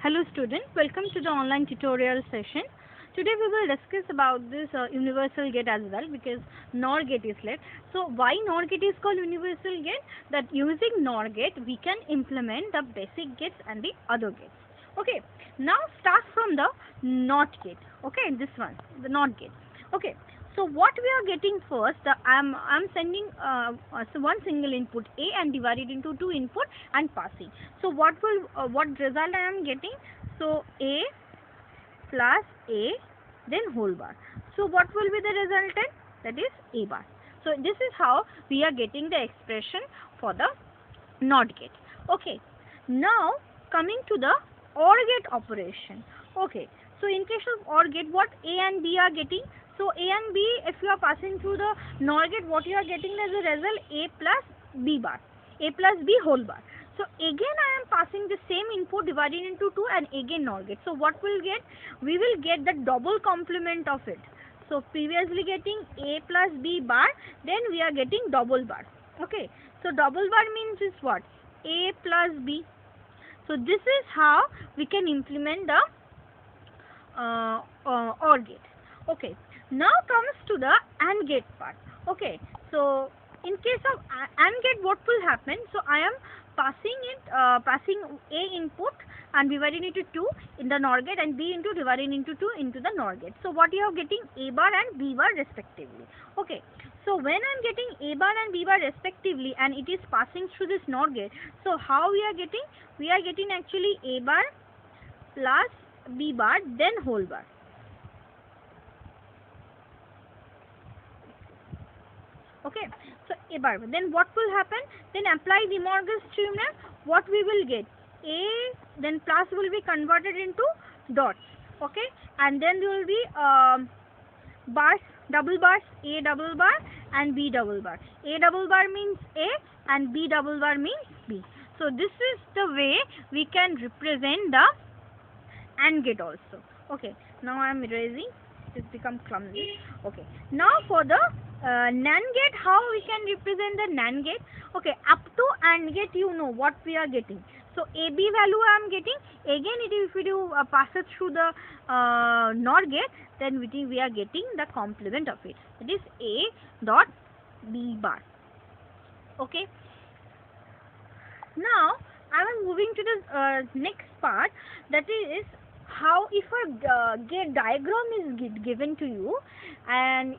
Hello students, welcome to the online tutorial session. Today we will discuss about this universal gate as well, because NOR gate is left. So why NOR gate is called universal gate? That using NOR gate we can implement the basic gates and the other gates. Okay, now start from the NOT gate. Okay, this one, the NOT gate. Okay, so what we are getting first, I'm sending so one single input A and divided into two input and passing. So what result I am getting? So A plus A, then whole bar. So what will be the resultant? That is A bar. So this is how we are getting the expression for the NOT gate. Okay, now coming to the OR gate operation. Okay, so in case of OR gate, what A and B are getting? So A and B, if you are passing through the NOR gate, what you are getting as a result? A plus B bar, A plus B whole bar. So again I am passing the same input divided into 2 and again NOR gate. So what we'll get? We will get the double complement of it. So previously getting A plus B bar, then we are getting double bar. Okay, so double bar means is what? A plus B. So this is how we can implement the OR gate. Okay, now comes to the AND gate part. Okay, so in case of AND gate, what will happen? So I am passing A input and dividing it into 2 in the NOR gate and B into dividing into 2 into the NOR gate. So what you are getting? A bar and B bar respectively. Okay, so when I am getting A bar and B bar respectively and it is passing through this NOR gate, so how we are getting? We are getting actually A bar plus B bar then whole bar. Okay, so A bar. Then what will happen? Then apply De Morgan's theorem. What we will get? A, then plus will be converted into dots. Okay, and then there will be bars, double bars, A double bar and B double bar. A double bar means A and B double bar means B. So this is the way we can represent the AND gate also. Okay, now I am erasing. It's become clumsy. Okay, now for the NAND gate, how we can represent the NAND gate? Okay, up to AND gate, you know what we are getting. So AB value I am getting. Again, if we do pass it through the NOR gate, then we are getting the complement of it. That is A dot B bar. Okay. Now I am moving to the next part. That is how if a gate diagram is given to you and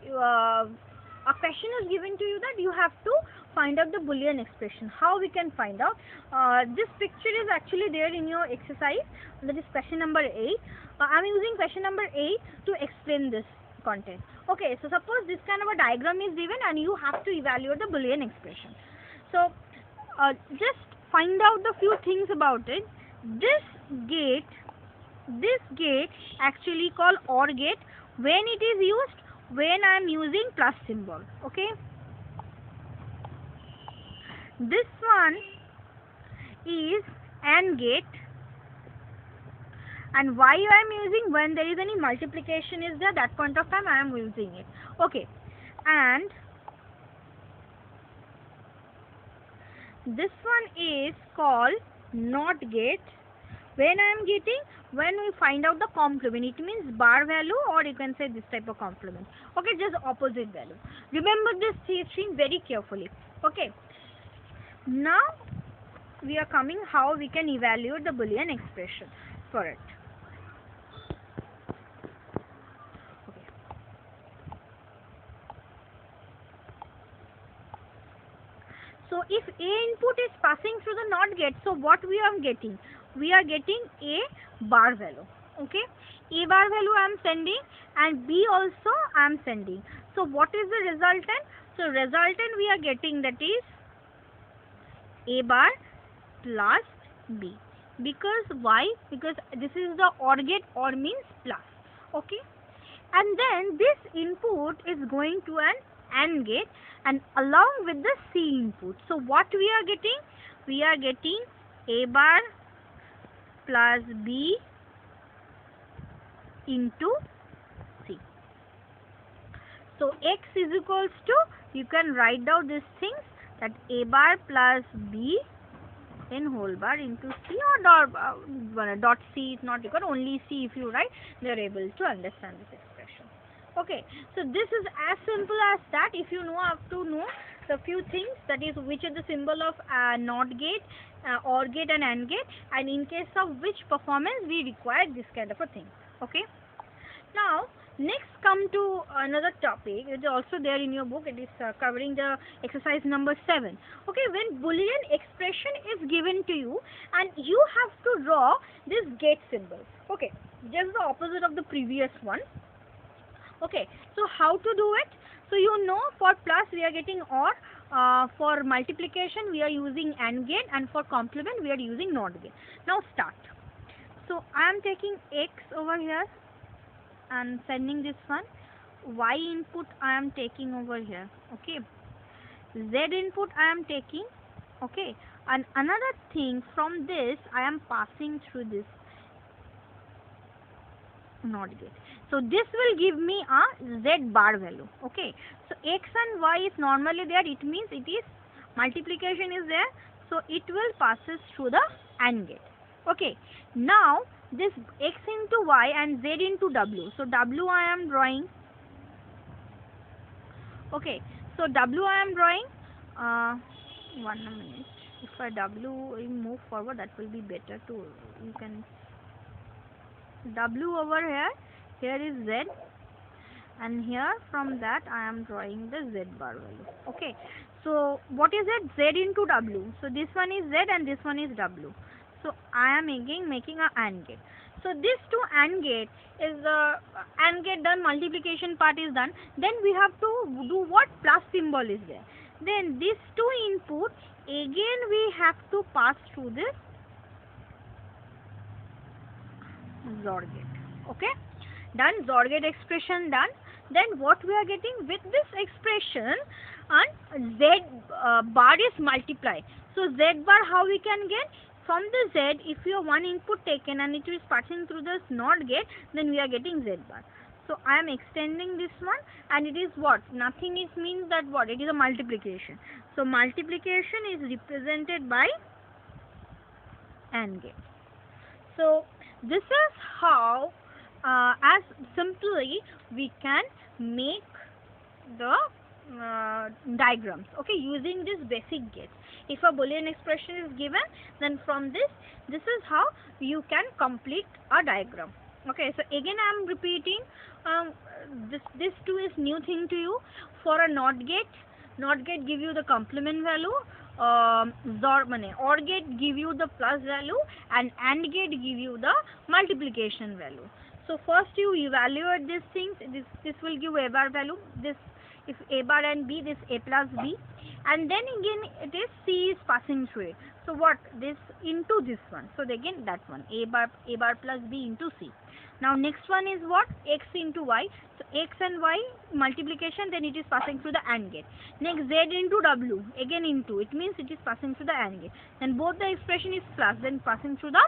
a question is given to you that you have to find out the Boolean expression. How we can find out? This picture is actually there in your exercise. That is question number 8. I am using question number 8 to explain this content. Okay, so suppose this kind of a diagram is given and you have to evaluate the Boolean expression. So just find out the few things about it. This gate actually called OR gate when it is used when I am using plus symbol. Okay, this one is AND gate, and why I am using when there is any multiplication is there, that point of time I am using it. Okay, and this one is called NOT gate when I am getting when we find out the complement. It means bar value, or you can say this type of complement. Okay, just opposite value. Remember this thing very carefully. Okay, now we are coming how we can evaluate the Boolean expression for it. Okay. So if A input is passing through the NOT gate, so what we are getting? We are getting A bar value. Okay, A bar value I am sending and B also I am sending. So what is the resultant? So resultant we are getting, that is A bar plus B. Because why? Because this is the OR gate. OR means plus. Okay, and then this input is going to an AND gate and along with the C input. So what we are getting? We are getting A bar plus B into C. So X is equals to, you can write down these things, that A bar plus B then whole bar into C, or dot C is not required, only C if you write, they are able to understand this expression. Okay, so this is as simple as that. If you have to know the few things, that is which is the symbol of NOT gate, OR gate and AND gate, and in case of which performance we require this kind of a thing. Okay, now next come to another topic. It is also there in your book. It is covering the exercise number 7. Okay, when Boolean expression is given to you and you have to draw this gate symbol. Okay, just the opposite of the previous one. Okay, so how to do it? So you know, for plus we are getting OR, for multiplication we are using AND gate, and for complement we are using NOT gate. Now start. So I am taking X over here and sending this one. Y input I am taking over here. Okay, Z input I am taking. Okay, and another thing, from this I am passing through this NOT gate. So this will give me a Z bar value. Okay, so X and Y is normally there, it means it is multiplication is there, so it will passes through the AND gate. Okay, now this X into Y and Z into W. So W I am drawing. Okay, so W I am drawing. 1 minute. If I move forward, that will be better to, you can, W over here. Here is Z, and here from that I am drawing the Z bar value. Okay, so what is it? Z into W. So this one is Z and this one is W. So I am again making a AND gate. So this two AND gate is the AND gate done, multiplication part is done. Then we have to do what? Plus symbol is there. Then these two inputs again we have to pass through this XOR gate. Okay, done. XOR gate expression done. Then what we are getting with this expression, and Z bar is multiplied. So Z bar how we can get? From the Z, if you have one input taken and it is passing through this NOT gate, then we are getting Z bar. So I am extending this one, and it is what? Nothing is means that what? It is a multiplication. So multiplication is represented by AND gate. So this is how as simply we can make the diagrams, okay, using this basic gates. If a Boolean expression is given, then from this is how you can complete a diagram. Okay, so again I am repeating, this too is new thing to you. For a NOT gate give you the complement value, OR gate give you the plus value, and AND gate give you the multiplication value. So first you evaluate these things. This will give A bar value. This, if A bar and B, this A plus B, and then again it is C is passing through it. So what? This into this one. So again that one, A bar plus B into C. Now next one is what? X into Y. So X and Y multiplication, then it is passing through the AND gate. Next Z into W, again into, it means it is passing through the AND gate. Then both the expression is plus, then passing through the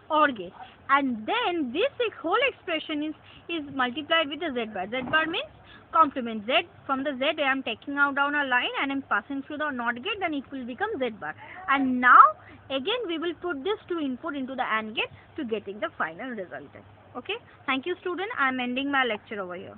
OR gate. And then this whole expression is multiplied with the Z bar. Z bar means complement. Z, from the Z I am taking out down a line and I am passing through the NOT gate, then it will become Z bar. And now again we will put this two input into the AND gate to getting the final result. Okay, thank you student. I am ending my lecture over here.